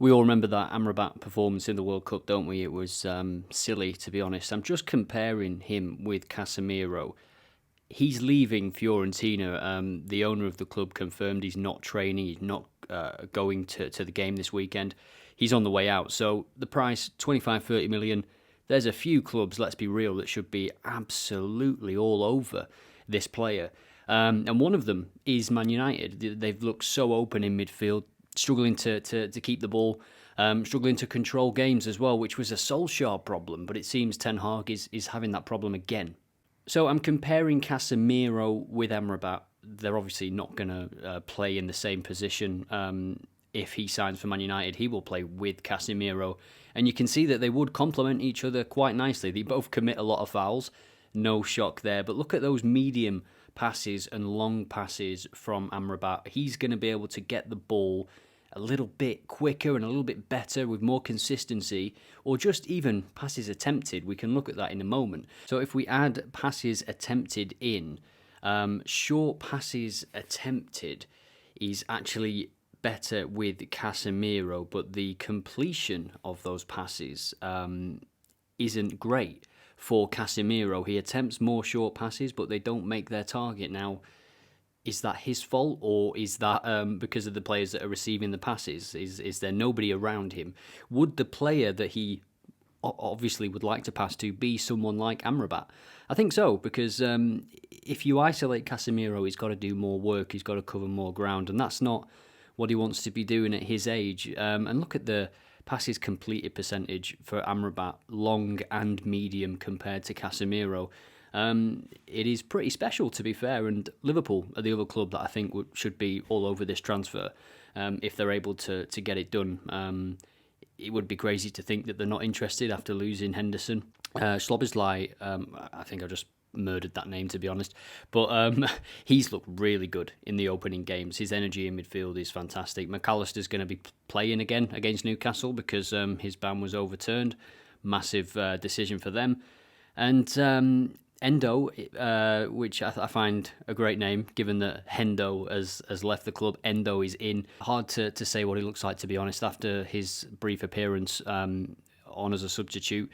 We all remember that Amrabat performance in the World Cup, don't we? It was silly, to be honest. I'm just comparing him with Casemiro. He's leaving Fiorentina. The owner of the club confirmed he's not training. He's not going to the game this weekend. He's on the way out. So the price, 25, 30 million. There's a few clubs, let's be real, that should be absolutely all over this player. And one of them is Man United. They've looked so open in midfield, struggling to keep the ball, struggling to control games as well, which was a Solskjaer problem. But it seems Ten Hag is having that problem again. So I'm comparing Casemiro with Amrabat. They're obviously not going to play in the same position. If he signs for Man United, he will play with Casemiro. And you can see that they would complement each other quite nicely. They both commit a lot of fouls. No shock there. But look at those medium passes and long passes from Amrabat. He's going to be able to get the ball a little bit quicker and a little bit better with more consistency, or just even passes attempted. We can look at that in a moment. So if we add passes attempted in, short passes attempted is actually better with Casemiro, but the completion of those passes isn't great for Casemiro. He attempts more short passes, but they don't make their target. Now, is that his fault, or is that because of the players that are receiving the passes? Is there nobody around him? Would the player that he obviously would like to pass to be someone like Amrabat? I think so, because if you isolate Casemiro, he's got to do more work, he's got to cover more ground, and that's not what he wants to be doing at his age. And look at the passes completed percentage for Amrabat, long and medium compared to Casemiro. It is pretty special, to be fair, and Liverpool are the other club that I think should be all over this transfer if they're able to get it done. It would be crazy to think that they're not interested after losing Henderson. Szoboszlai, I think I just murdered that name, to be honest, but he's looked really good in the opening games. His energy in midfield is fantastic. McAllister's going to be playing again against Newcastle because his ban was overturned. Massive decision for them. And Endo, which I find a great name, given that Hendo has left the club. Endo is in. Hard to say what he looks like, to be honest, after his brief appearance on as a substitute.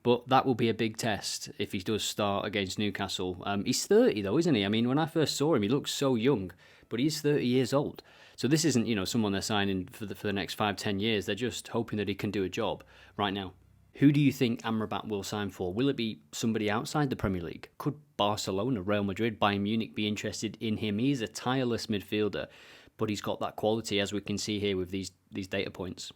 But that will be a big test if he does start against Newcastle. He's 30 though, isn't he? I mean, when I first saw him, he looked so young, but he's 30 years old. So this isn't, someone they're signing for the next 5-10 years. They're just hoping that he can do a job right now. Who do you think Amrabat will sign for? Will it be somebody outside the Premier League? Could Barcelona, Real Madrid, Bayern Munich be interested in him? He's a tireless midfielder, but he's got that quality, as we can see here with these data points.